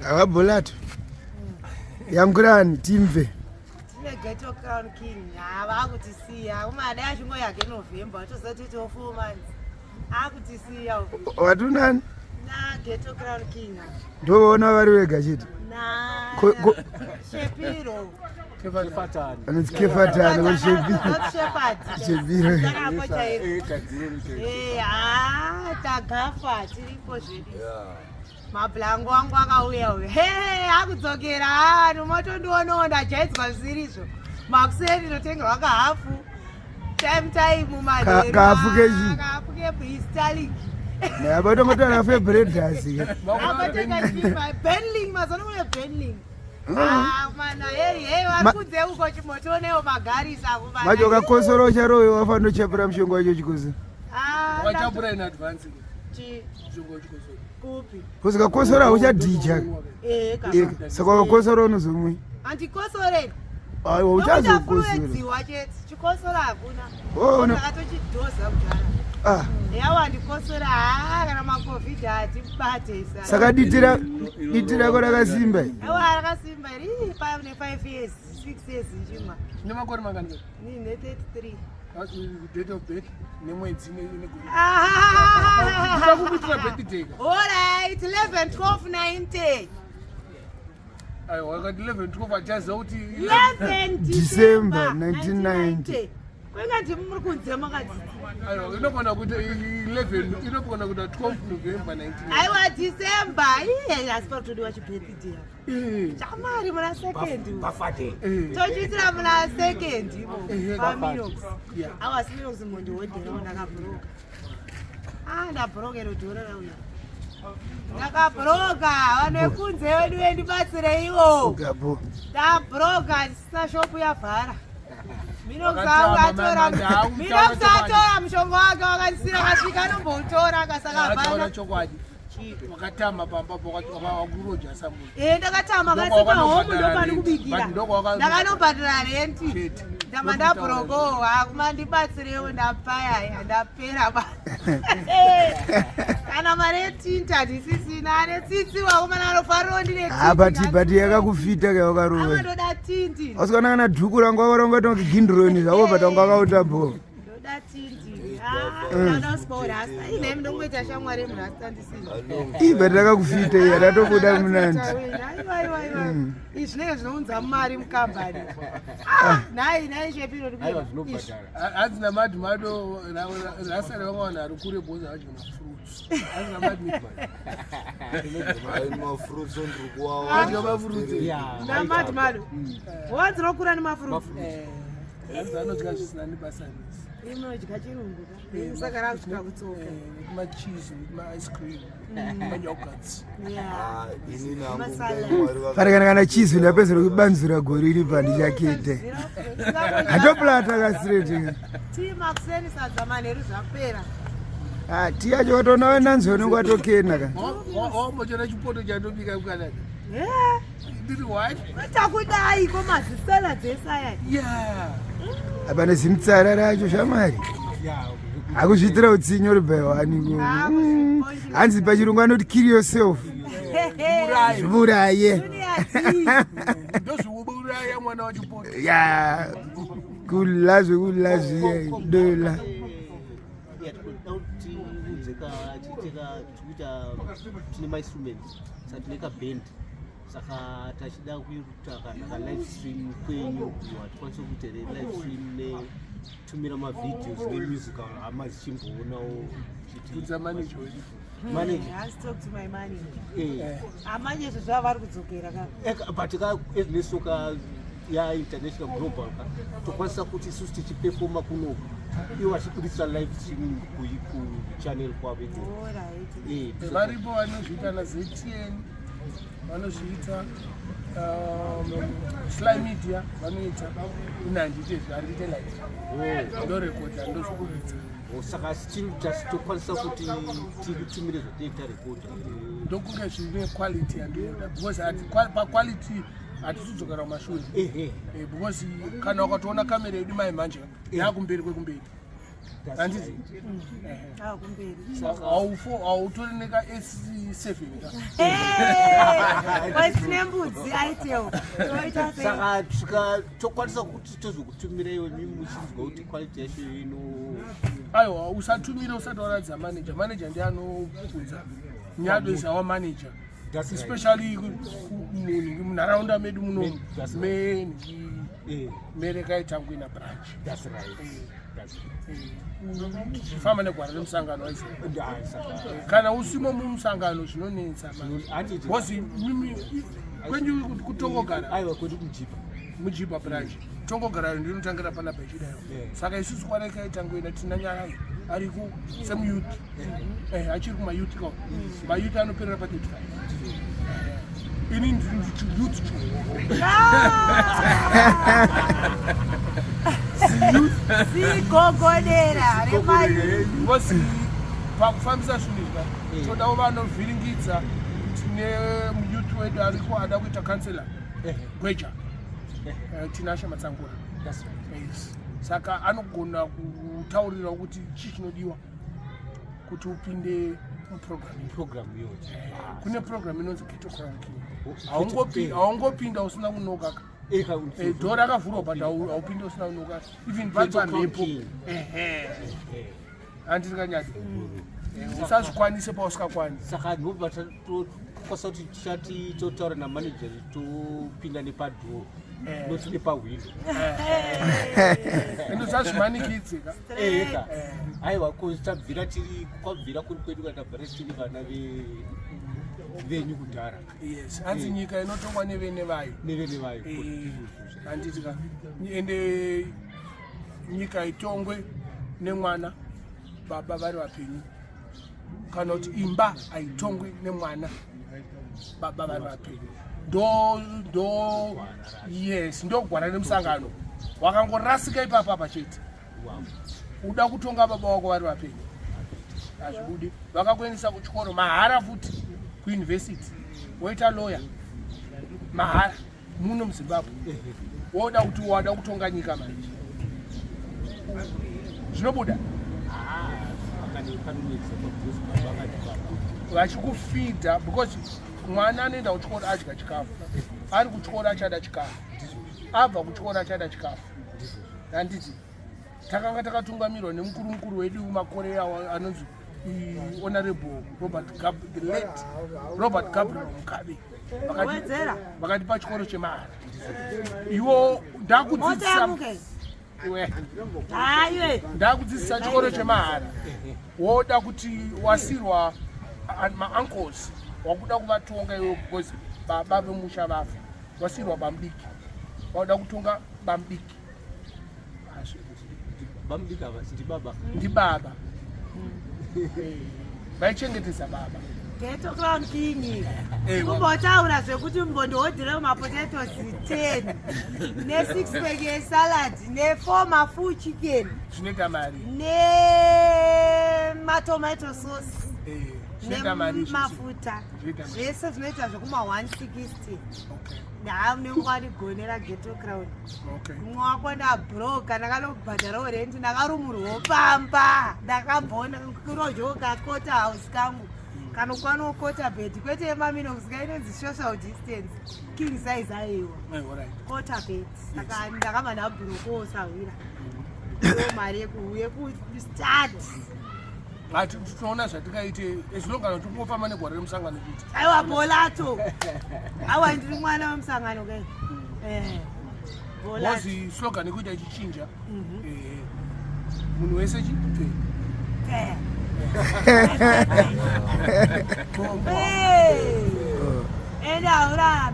Abulato. Yamgurani timve. Ghetto Crown King. Vakutisiya. Umada yachingo yake November. Tozoti 4 months. Akutisiya. Watunani? Na Ghetto Crown King. Ndoona vari wega chete. Na Shepiro. Keffaton. It's Keffaton or Shepiro. Gaffa tiripo zviri. Mablango wangu akauya. Hey, akudzokera nomotondiona ndajaidzwa zvirizvo. Makuseri notenga wakahafu. Time mumadero. Kafuke freestyling. Nabato motona fe bread dasi. Abatenga chimba Benling mazono kune Benling. Mana hey varikudze uko chimotonewo Magarisa kumana. Macho kakosoro charoyo wafano chapura mshongo wacho chikosi. Wachapura in advance. Mshongo chikosi. Kupi? Kusika kosora uchadija. Saka kakosoro unozomwe. Antikosore. Aiwa uchazokosora. Wache chikosora hakuna. Oh no. Akatochidhoza kudhara. Yawa ndikosora kana macovid atibate saka. Saka ditira kora kasimba. Yawa rakasimba ri 5 years 6 years njima. Ine makore mangani? Ni 33. Date of birth nemwedzi ine guru. Birthday. All right 11 12 90. Ayo wakati 11 12 achaza kuti 11 December 1990. Kwengati muri kunze makati. Ayo inokona kuti 11 inokona kuti 12 November 1990. Aiwa December iye asipotodiwa chibirthday. Chamari muna second. Bafate. Tochitira muna second ibo. Minox. Awa Minox mundi wodera ndakabroka. Ndabroka rodhora rauya. Ndakabroka vanekunze wedu wendibatsire iwo. Ndabroka ndisina shopu yavhara. Minox atora mushongo wake wakandisira kasvika nomboutora akasakavhara. Wakatama pamba wakuroja samu. Ndakatama kasipa homu ndopani kubikira. Ndakanobhadhara renti. Ndamanda broko akumandibatsirewo ndapaya ndapera ba. Kana mare tinta disisina ane tsitsi wakomana anofariro ndine tsitsi. Bati yakakufita ka wakarowe. Ndoda tinti. Usikana kana dhuku rangu wakaronga kuti gindroni zavo bata wakauta bo. Ndoda tinti. Ndoda spora asta. Ine ndongweta shamwari mrasta ndisina. Bati yakakufita yatobuda mnandi. Aiwa. Izvinenge zvinounza mari mukambani. Nai Shepiro ndikuwa. Azina Mado rasara vangwana ari kure boza vacho mafruits. Azina mafruits ndikuwa. Mafruits. Na Mado. Wadzirokura nemafruits. Anodya zvisina nebasa nisi. Inodya chirungu ka. Saka rakusvika kutsoka. Cheese, ice cream, yogurts. Kana cheese lapezera kubanzura gori iri pandichakete. Atoplata kasirete. Makuseni sadza manheru zvapera. Tiyacho watonawo nanzoni kwatokena ka. Mochona chipoto chandobika kukanaka. Did what? Takudai komazisala dzesaya. Apana zimtsara racho shamari. Akuzvitira utsinyo rubhayani. Hanzi pachirungu anoti kill yourself. Zvuraye. Ndozvouraya mwana wachipoto. Kulazvi dola. Tine mainstruments satineka band saka tachida kuita ka live stream kwenyu tikwanise kuita live stream netumira mavideos nemusical amazichimboonawo chitidza manager has talked to my manager. Amanye zvava vari kudzokera ka. But eznesoka international global tokwanisa kuti isusu tichiperforma kuno iwo vachibudisa live streaming kuchannel kwavo. Varipo vanozviita naZTN, vanozviita Fly Media, vanoita handite live ndorekodha ndozvikuridza. Saka still just tokwanisa kuti titumire zvotoita rekodha ndokunge zvine quality yandoda because paquality hatisidzokera kumashure because kana wakatoona kamera yedu mai manje yakumberi kwekumberi Handiti. kumberi. Autorineka S7 ka. Wasine mbudzi aitewo. Saka tokwanisa kuti tozokutumira iwe muchinzwa kuti quality yacho ino. Aiwa usatumira usati waradza manager. Manager ndiye anobvunza. Nyado is our manager. Especially munharaunda medu muno mereka itangu ina branch. That's right. Fama negwara remusangano waizvo. Kana usimo mumusangano zvinonetsa. Bosi mimi kwenyu kutongogara. Aiwa kwedu kujipa. Mujipa branch. Tongogara ndinotangira pana pechidayo. Saka isusu kwareka itangu ina tinanyarayi. Ari ku some youth. Achiri kuma youth ko. Ma youth anoperera pa 35. Ini nditi youth cho. Sigogodera remari. Bosi pakufambisa zvinhu izvi. Toda vanovhiringidza tine youth wedu ariko ada kuita counselor. Gweja. Tinashe matsangura. That's right. Yes. Saka anogona kutaurira kuti chii chinodiwa kuti upinde muprogram yote. Kune program inonzi Ghetto. Haungopinda usina kunoka. Dhora rakavhurwa but haupinde usina kunoka. Even papa mhepo. Handiti naNyado. Usazvikwanise pausingakwanisi. Saka ndobva kwasa kuti tichati totaura namanager topinda nepadhoo. Not nepahwindo. Endo sazvimanikidzika. Aiwa tabvira tiri kwabvira kuri kwedu katabvira tiri vana venyu kudhara. Yes, hanzi nyika inotongwa nevene vayo. Nevene vayo. Handiti ka. Ende nyika itongwe nemwana baba vari vapenyu. Kana kuti imba haitongwe nemwana baba vari vapenyu. Yes, ndogwara nemusangano wakangorasika ipapa pachete. Uda kutonga baba wako vari vapenyu. Azvibudi. Vakakuendesa kuchikoro mahara futi kuuniversity. Woita lawyer mahara muno muZimbabwe. Woda kuti wada kutonga nyika manje. Zvinobuda. Vachikufidha because mwana anoenda kuchikoro adya chikafu. Ari kuchikoro achada chikafu. Abva kuchikoro achada chikafu. Handiti takanga takatungamirwa nemukuru wedu makore anonzi honorable Robert Gabriel Mugabe. Wedzera. Vakati pachikoro chemahara. Iwo ndakudzidzisa. Ndakudzidzisa chikoro chemahara. Woda kuti wasirwa ma-uncles. Wakuda kuvatonga iwe because baba vemusha vafa. Wasirwa bambiki. Wada kutonga bambiki. Bambiki ava ndi baba. Ndi baba. Vaichengetedza baba. Ghetto crown king. Kumbotaura zvekuti mbondihodhera mapotatoes 10 ne6 pack yesalad ne4 mafull chicken. Zvinoita mari. Ne matomato sauce. Mafuta zvese zvinoita zvekuma 160. Ndamnengwari gonera Ghetto crown. Mumwe wako ndabroka ndakanobhadharawo renti ndakarumurwawo pamba ndakabvona kurojoka kota house kangu kanokwano kota bed kwete Minox inonzi social distance king size aiwa kota bed saka ndakamba ndabroka osawira mari yekustart. Ati tunaona zvatikaite ezvinogana kuti kungofamba negwara remusangano kuti aiwa bolato aiwa ndiri mwana wemusangano kai bozi slogan ikuita ichichinja munhu wese chipfe enda ura